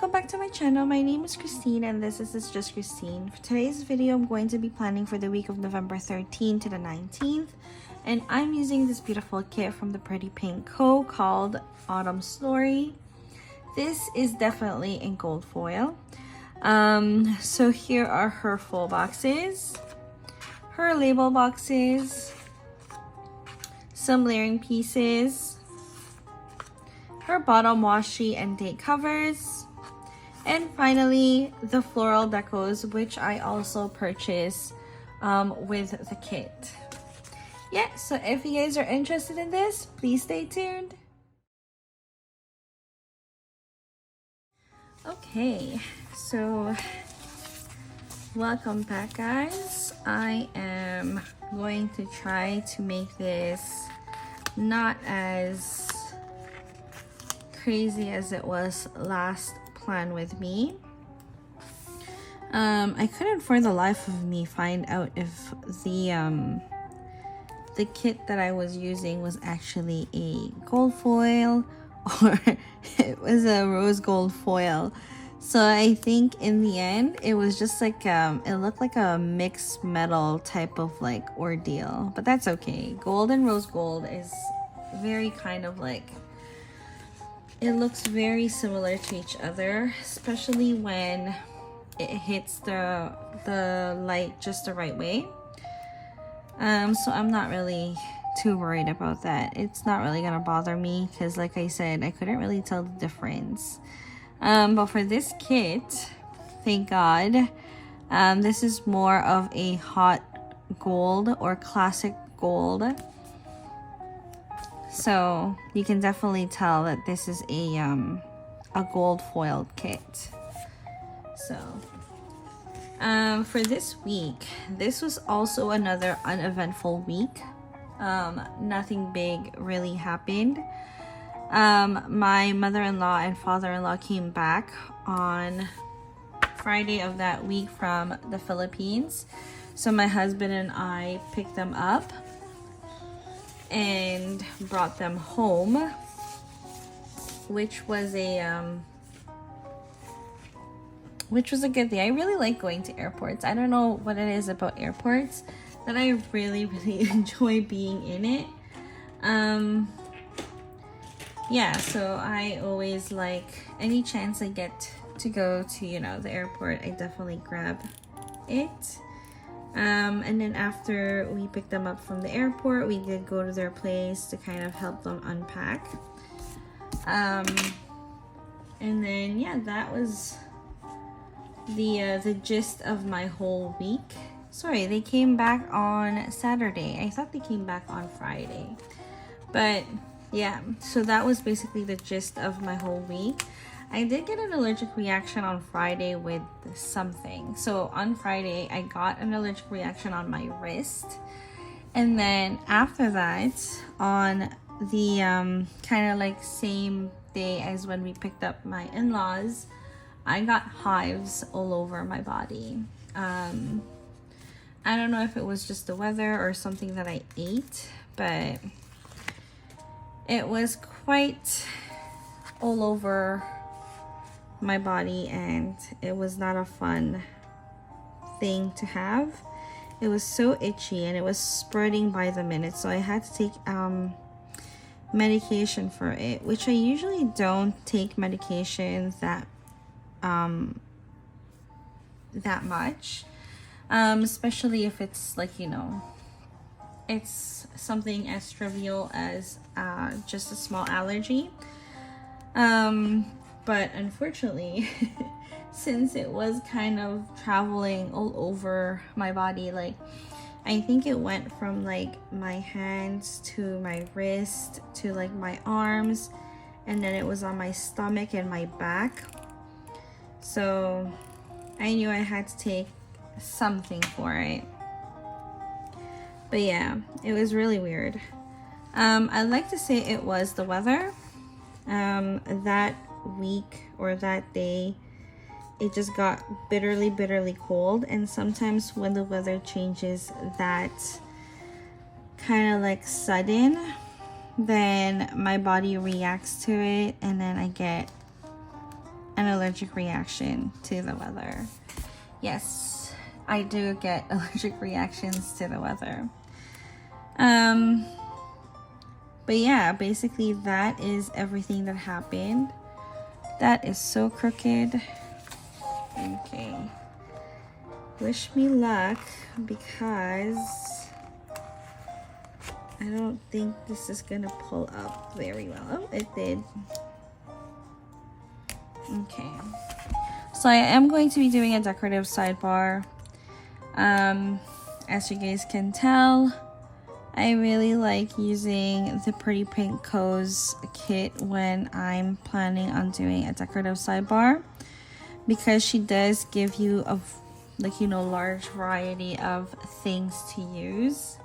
welcome back to my channel. My name is Christine and this is Just Christine. For today's video, I'm going to be planning for the week of November 13th to the 19th. And I'm using this beautiful kit from the Pretty Pink Co. called Autumn Story. This is definitely in gold foil. So here are her full boxes, her label boxes, some layering pieces, her bottom washi and date covers, and finally the floral decos, which I also purchased with the kit. Yeah, so if you guys are interested in this, please stay tuned. Okay, so welcome back, guys. I am going to try to make this not as crazy as it was last plan with me. I couldn't for the life of me find out if the kit that I was using was actually a gold foil or it was a rose gold foil. So I think in the end it was just like it looked like a mixed metal type of like ordeal, but that's okay. Gold and rose gold is very kind of like, it looks very similar to each other, especially when it hits the light just the right way. So I'm not really too worried about that. It's not really gonna bother me because, like I said, I couldn't really tell the difference. But for this kit, thank God, this is more of a hot gold or classic gold. So you can definitely tell that this is a gold foiled kit. So for this week, this was also another uneventful week. Nothing big really happened. My mother-in-law and father-in-law came back on Friday of that week from the Philippines. So my husband and I picked them up and brought them home, which was a good thing. I really like going to airports. I don't know what it is about airports that I really enjoy being in it. Yeah, so I always like any chance I get to go to, you know, the airport, I definitely grab it. And then after we picked them up from the airport, we did go to their place to kind of help them unpack. And then yeah, that was the gist of my whole week. Sorry, they came back on Saturday. I thought they came back on Friday. But yeah, so that was basically the gist of my whole week. I did get an allergic reaction on Friday with something. So on Friday, I got an allergic reaction on my wrist. And then after that, on the kind of like same day as when we picked up my in-laws, I got hives all over my body. I don't know if it was just the weather or something that I ate, but it was quite all over my body and it was not a fun thing to have. It was so itchy and it was spreading by the minute, so I had to take medication for it, which I usually don't take medication that much, especially if it's like, you know, it's something as trivial as just a small allergy. But unfortunately, since it was kind of traveling all over my body, like I think it went from like my hands to my wrist to like my arms, and then it was on my stomach and my back. So I knew I had to take something for it. But yeah, it was really weird. I'd like to say it was the weather. That week or that day, it just got bitterly cold, and sometimes when the weather changes that kind of like sudden, then my body reacts to it and then I get an allergic reaction to the weather. Yes, I do get allergic reactions to the weather. But yeah, basically that is everything that happened. That is so crooked. Okay. Wish me luck, because I don't think this is gonna pull up very well. Oh, it did. Okay. So I am going to be doing a decorative sidebar. As you guys can tell, I really like using the Pretty Pink Co's kit when I'm planning on doing a decorative sidebar, because she does give you a large variety of things to use.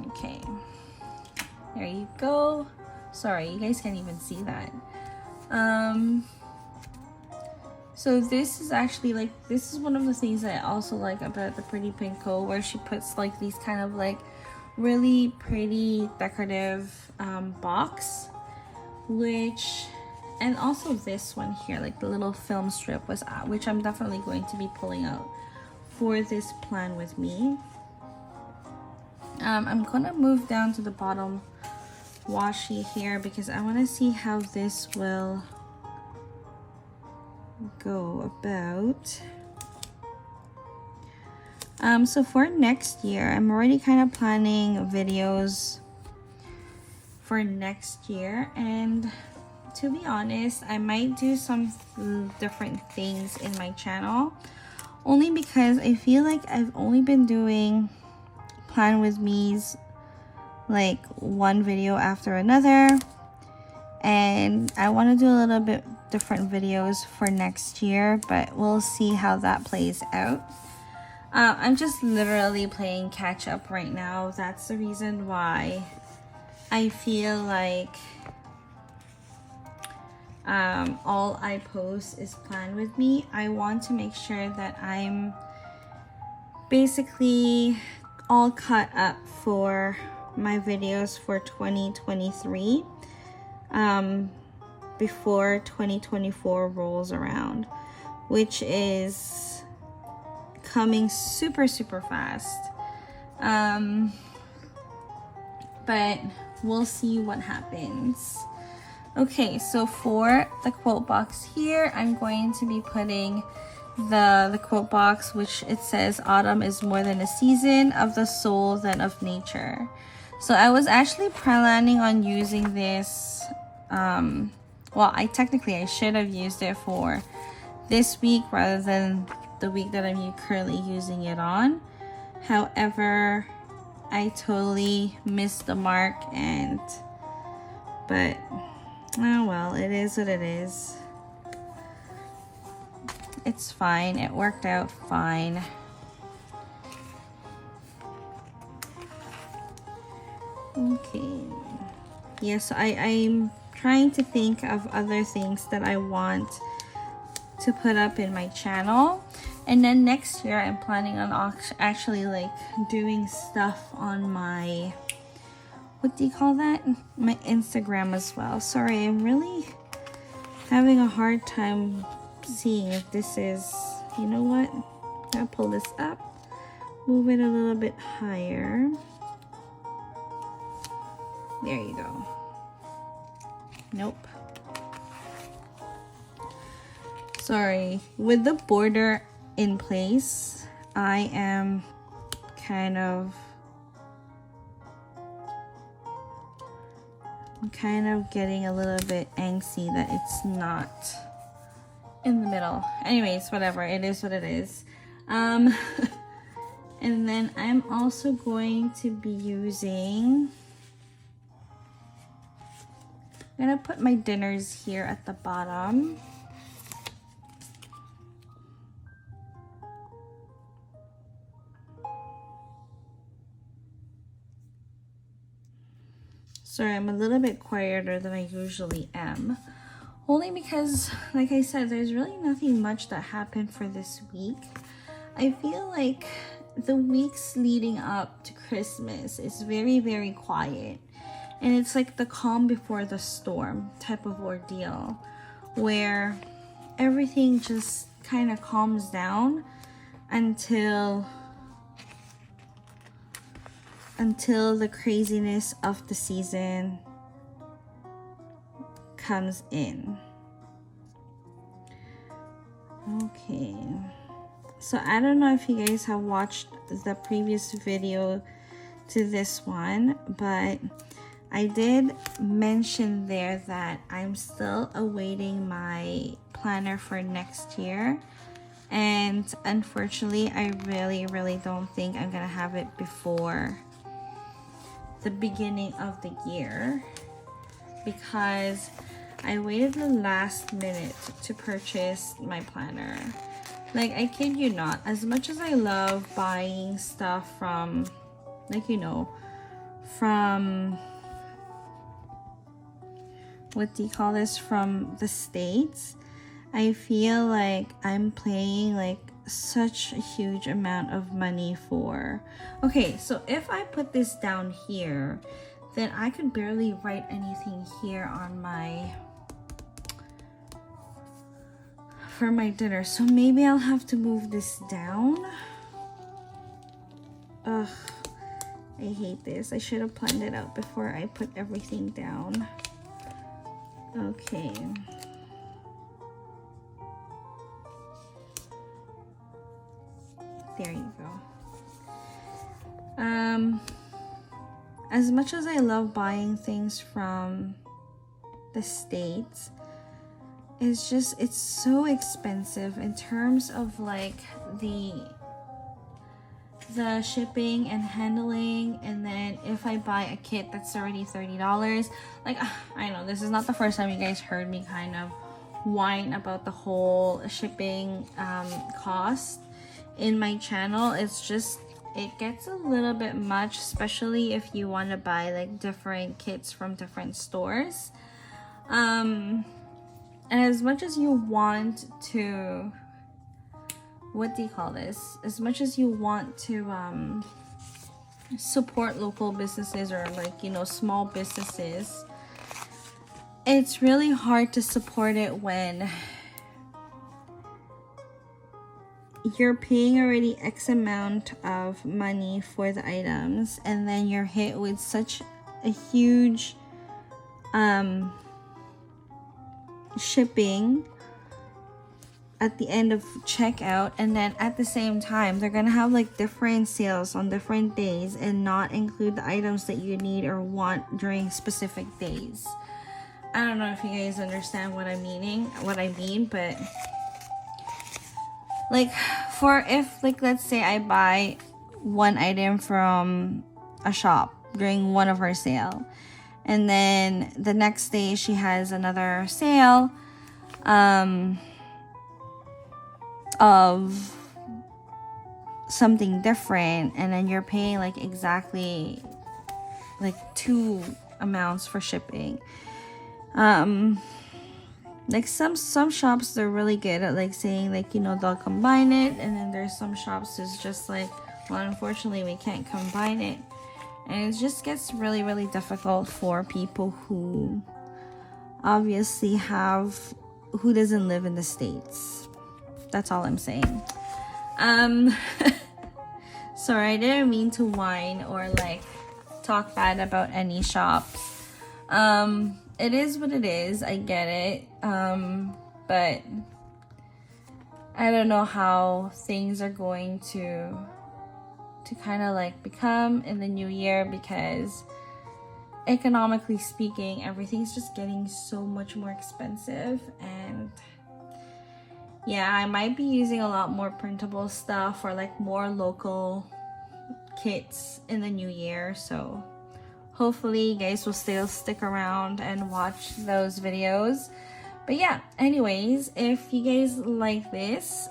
Okay, there you go. Sorry, you guys can't even see that. So this is actually this is one of the things that I also like about the Pretty Pink Co, where she puts like these kind of like really pretty decorative box, and also this one here, like the little film strip was which I'm definitely going to be pulling out for this plan with me. I'm gonna move down to the bottom washi here because I want to see how this will go about. So for next year, I'm already kind of planning videos for next year, and to be honest, I might do some different things in my channel, only because I feel like I've only been doing Plan With Me's like one video after another, and I want to do a little bit different videos for next year, but we'll see how that plays out. I'm just literally playing catch up right now. That's the reason why I feel like all I post is Plan With Me. I want to make sure that I'm basically all caught up for my videos for 2023 before 2024 rolls around, which is coming super fast. But we'll see what happens. Okay, so for the quote box here, I'm going to be putting the quote box, which it says, "Autumn is more than a season of the soul than of nature." So I was actually planning on using this, well, I should have used it for this week rather than the week that I'm currently using it on. However, I totally missed the mark, but oh well, it is what it is. It's fine. It worked out fine. Okay. Yes, I'm trying to think of other things that I want to put up in my channel. And then next year, I'm planning on actually like doing stuff on my, what do you call that? My Instagram as well. Sorry, I'm really having a hard time seeing if this is, you know what? I'll pull this up, move it a little bit higher. There you go. Nope. Sorry, with the border in place, I am kind of getting a little bit angsty that it's not in the middle. Anyways, whatever, it is what it is. And then I'm also going to be using, I'm gonna put my dinners here at the bottom. Sorry, I'm a little bit quieter than I usually am. Only because, like I said, there's really nothing much that happened for this week. I feel like the weeks leading up to Christmas is very quiet. And it's like the calm before the storm type of ordeal, where everything just kind of calms down until the craziness of the season comes in. Okay, so I don't know if you guys have watched the previous video to this one, but I did mention there that I'm still awaiting my planner for next year, and unfortunately I really don't think I'm gonna have it before the beginning of the year, because I waited the last minute to purchase my planner. Like, I kid you not, as much as I love buying stuff from, like, you know, from, what do you call this, from the States, I feel like I'm paying like such a huge amount of money for. Okay, so if I put this down here, then I could barely write anything here on my for my dinner. So maybe I'll have to move this down. Ugh, I hate this. I should have planned it out before I put everything down. Okay. There you go. As much as I love buying things from the States, it's so expensive in terms of like the shipping and handling. And then if I buy a kit that's already $30, like, I know this is not the first time you guys heard me kind of whine about the whole shipping cost in my channel. It's just, it gets a little bit much, especially if you want to buy like different kits from different stores. And as much as you want to, what do you call this? As much as you want to support local businesses, or like, you know, small businesses, it's really hard to support it when you're paying already X amount of money for the items, and then you're hit with such a huge shipping at the end of checkout. And then at the same time, they're gonna have like different sales on different days and not include the items that you need or want during specific days. I don't know if you guys understand what I mean, but like, for if, like, let's say I buy one item from a shop during one of her sale, and then the next day she has another sale of something different, and then you're paying like exactly like 2 amounts for shipping. Like some shops, they're really good at like saying like, you know, they'll combine it, and then there's some shops that's just like, well, unfortunately we can't combine it. And it just gets really difficult for people who obviously who doesn't live in the States. That's all I'm saying. Sorry, I didn't mean to whine or like talk bad about any shops. It is what it is, I get it, but I don't know how things are going to kind of like become in the new year, because economically speaking, everything's just getting so much more expensive. And yeah, I might be using a lot more printable stuff or like more local kits in the new year, so hopefully you guys will still stick around and watch those videos. But yeah, anyways, if you guys like this,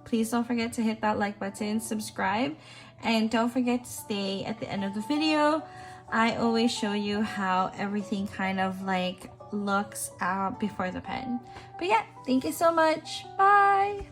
please don't forget to hit that like button, subscribe, and don't forget to stay at the end of the video. I always show you how everything kind of like looks before the pen. But yeah, thank you so much. Bye.